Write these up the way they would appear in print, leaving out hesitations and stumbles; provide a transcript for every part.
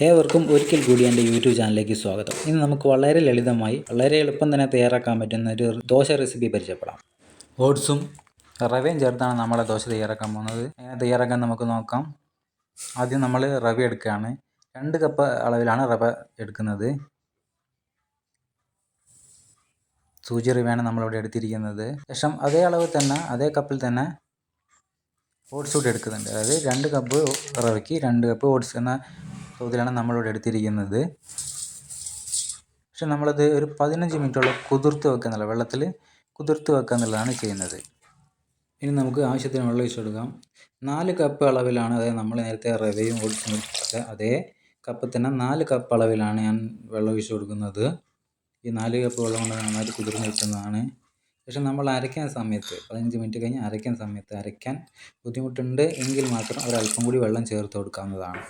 ഏവർക്കും ഒരിക്കൽ കൂടി എൻ്റെ യൂട്യൂബ് ചാനലിലേക്ക് സ്വാഗതം. ഇന്ന് നമുക്ക് വളരെ ലളിതമായി വളരെ എളുപ്പം തന്നെ തയ്യാറാക്കാൻ പറ്റുന്ന ഒരു ദോശ റെസിപ്പി പരിചയപ്പെടാം. ഓട്സും റവയും ചേർത്താണ് നമ്മളെ ദോശ തയ്യാറാക്കാൻ പോകുന്നത്. എങ്ങനെ തയ്യാറാക്കാൻ നമുക്ക് നോക്കാം. ആദ്യം നമ്മൾ റവ എടുക്കുകയാണ്. 2 കപ്പ് അളവിലാണ് റവ എടുക്കുന്നത്. സൂചി റവയാണ് നമ്മളിവിടെ എടുത്തിരിക്കുന്നത്. ശേഷം അതേ അളവ് തന്നെ അതേ കപ്പിൽ തന്നെ ഓട്സ് കൂടി എടുക്കുന്നുണ്ട്. അതായത് 2 കപ്പ് റവയ്ക്ക് 2 കപ്പ് ഓട്സ് എന്ന തോതിലാണ് നമ്മളിവിടെ എടുത്തിരിക്കുന്നത്. പക്ഷെ നമ്മളത് ഒരു 15 മിനിറ്റോളം കുതിർത്ത് വെക്കുക എന്നുള്ള വെള്ളത്തിൽ കുതിർത്ത് വെക്കുക എന്നുള്ളതാണ് ചെയ്യുന്നത്. ഇനി നമുക്ക് ആവശ്യത്തിന് വെള്ളം ഒഴിച്ച് കൊടുക്കാം. 4 കപ്പ് അളവിലാണ്, അതായത് നമ്മൾ നേരത്തെ റവയും ഓട്സും എടുത്ത അതേ കപ്പ് തന്നെ 4 കപ്പ് അളവിലാണ് ഞാൻ വെള്ളം ഒഴിച്ച് കൊടുക്കുന്നത്. ഈ 4 കപ്പ് വെള്ളം കൊണ്ട് നന്നായിട്ട് കുതിർന്ന് കിട്ടുന്നതാണ്. പക്ഷെ നമ്മൾ അരയ്ക്കുന്ന സമയത്ത് 15 മിനിറ്റ് കഴിഞ്ഞ് അരയ്ക്കുന്ന സമയത്ത് അരയ്ക്കാൻ ബുദ്ധിമുട്ടുണ്ട് എങ്കിൽ മാത്രം ഒരല്പം കൂടി വെള്ളം ചേർത്ത് കൊടുക്കാവുന്നതാണ്.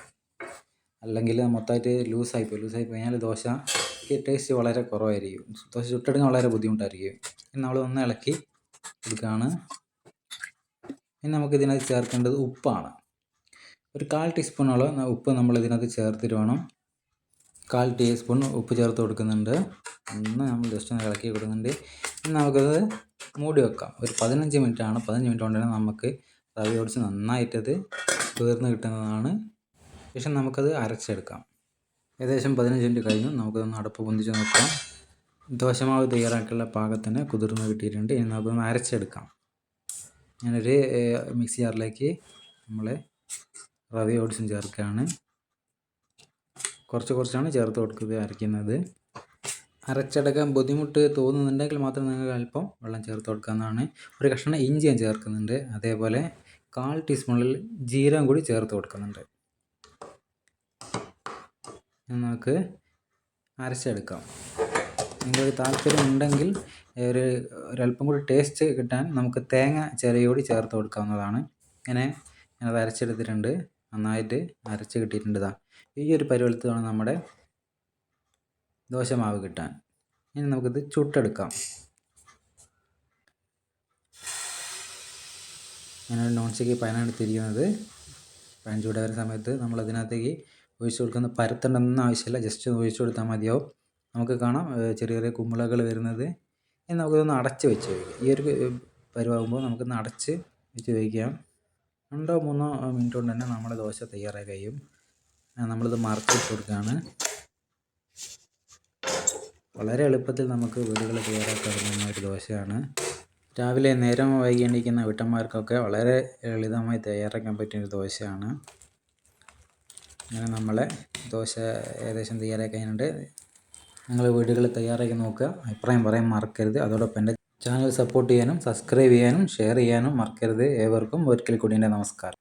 അല്ലെങ്കിൽ മൊത്തമായിട്ട് ലൂസായി കഴിഞ്ഞാൽ ദോശയ്ക്ക് ടേസ്റ്റ് വളരെ കുറവായിരിക്കും. ദോശ ചുട്ടെടുക്കാൻ വളരെ ബുദ്ധിമുട്ടായിരിക്കും. ഇനി നമ്മൾ ഒന്ന് ഇളക്കി കൊടുക്കുകയാണ്. ഇനി നമുക്ക് ഇതിനകത്ത് ചേർക്കേണ്ടത് ഉപ്പാണ്. ഒരു 1/4 ടീസ്പൂണോളം ഉപ്പ് നമ്മൾ ഇതിനകത്ത് ചേർത്തിട്ട് വേണം. 1/4 ടീസ്പൂൺ ഉപ്പ് ചേർത്ത് കൊടുക്കുന്നുണ്ട്. ഒന്ന് നമ്മൾ ജസ്റ്റ് ഒന്ന് ഇളക്കി കൊടുക്കുന്നുണ്ട്. ഇനി നമുക്കത് മൂടി വെക്കാം. ഒരു 15 മിനിറ്റാണ്. 15 മിനിറ്റ് കൊണ്ട് തന്നെ നമുക്ക് റവ ഓട്സ് നന്നായിട്ടത് തീർന്ന് കിട്ടുന്നതാണ്. ശേഷം നമുക്കത് അരച്ചെടുക്കാം. ഏകദേശം 15 മിനിറ്റ് കഴിഞ്ഞു. നമുക്കതൊന്ന് അടപ്പ് പൊന്തിച്ച് നോക്കാം. ദോശമാവ് തയ്യാറാക്കിയുള്ള പാകത്തിന് കുതിർന്ന് കിട്ടിയിട്ടുണ്ട്. ഇനി നമുക്കൊന്ന് അരച്ചെടുക്കാം. ഞാനൊരു മിക്സി ജാറിലേക്ക് നമ്മൾ റവ ഓട്സും ചേർക്കുകയാണ്. കുറച്ചാണ് ചേർത്ത് കൊടുക്കുന്നത് അരയ്ക്കുന്നത്. അരച്ചെടുക്കാൻ ബുദ്ധിമുട്ട് തോന്നുന്നുണ്ടെങ്കിൽ മാത്രം നിങ്ങൾക്ക് അല്പം വെള്ളം ചേർത്ത് കൊടുക്കാവുന്നതാണ്. ഒരു കഷ്ണം ഇഞ്ചി ഞാൻ ചേർക്കുന്നുണ്ട്. അതേപോലെ 1/4 ടീസ്പൂണിൽ ജീരകം കൂടി ചേർത്ത് കൊടുക്കുന്നുണ്ട്. നമുക്ക് അരച്ചെടുക്കാം. നിങ്ങൾക്ക് താല്പര്യം ഉണ്ടെങ്കിൽ ഒരല്പം കൂടി ടേസ്റ്റ് കിട്ടാൻ നമുക്ക് തേങ്ങ ചിരവിയോടി ചേർത്ത് കൊടുക്കാവുന്നതാണ്. ഇങ്ങനെ ഞാനത് അരച്ചെടുത്തിട്ടുണ്ട്. നന്നായിട്ട് അരച്ച് കിട്ടിയിട്ടുണ്ട്. ഈ ഒരു പരുവത്തിൽ വേണം നമ്മുടെ ദോശമാവ് കിട്ടാൻ. ഇനി നമുക്കിത് ചുട്ടെടുക്കാം. ഞാനൊരു നോൺ സ്റ്റിക്ക് പാനാണ് എടുത്തിരിക്കുന്നത്. പാൻ ചൂടാകുന്ന സമയത്ത് നമ്മൾ അതിനകത്തേക്ക് ഒഴിച്ചു കൊടുക്കുന്ന പരത്തേണ്ടൊന്നും ആവശ്യമില്ല. ജസ്റ്റ് ഒഴിച്ചു കൊടുത്താൽ മതിയാവും. നമുക്ക് കാണാം ചെറിയ കുമിളകൾ വരുന്നത്. ഇനി നമുക്കിതൊന്ന് അടച്ച് വെച്ച് വയ്ക്കാം. ഈ ഒരു പരുവാകുമ്പോൾ നമുക്കൊന്ന് അടച്ച് വെച്ച് വയ്ക്കാം. 2-3 മിനിറ്റ് കൊണ്ട് തന്നെ നമ്മുടെ ദോശ തയ്യാറായി കഴിയും. നമ്മളിത് മറച്ചിട്ട് കൊടുക്കുകയാണ്. വളരെ എളുപ്പത്തിൽ നമുക്ക് വീടുകൾ തയ്യാറാക്കാവുന്ന ഒരു ദോശയാണ്. രാവിലെ നേരം വൈകി എണീക്കുന്ന വീട്ടമ്മമാർക്കൊക്കെ വളരെ ലളിതമായി തയ്യാറാക്കാൻ പറ്റിയൊരു ദോശയാണ്. അങ്ങനെ നമ്മളെ ദോശ ഏകദേശം തയ്യാറായി കഴിഞ്ഞിട്ടുണ്ട്. നിങ്ങൾ വീടുകളിൽ തയ്യാറാക്കി നോക്കുക. അഭിപ്രായം പറയാൻ മറക്കരുത്. അതോടൊപ്പം എൻ്റെ ചാനൽ സപ്പോർട്ട് ചെയ്യാനും സബ്സ്ക്രൈബ് ചെയ്യാനും ഷെയർ ചെയ്യാനും മറക്കരുത്. ഏവർക്കും ഒരിക്കൽ കൂടി എൻ്റെ നമസ്കാരം.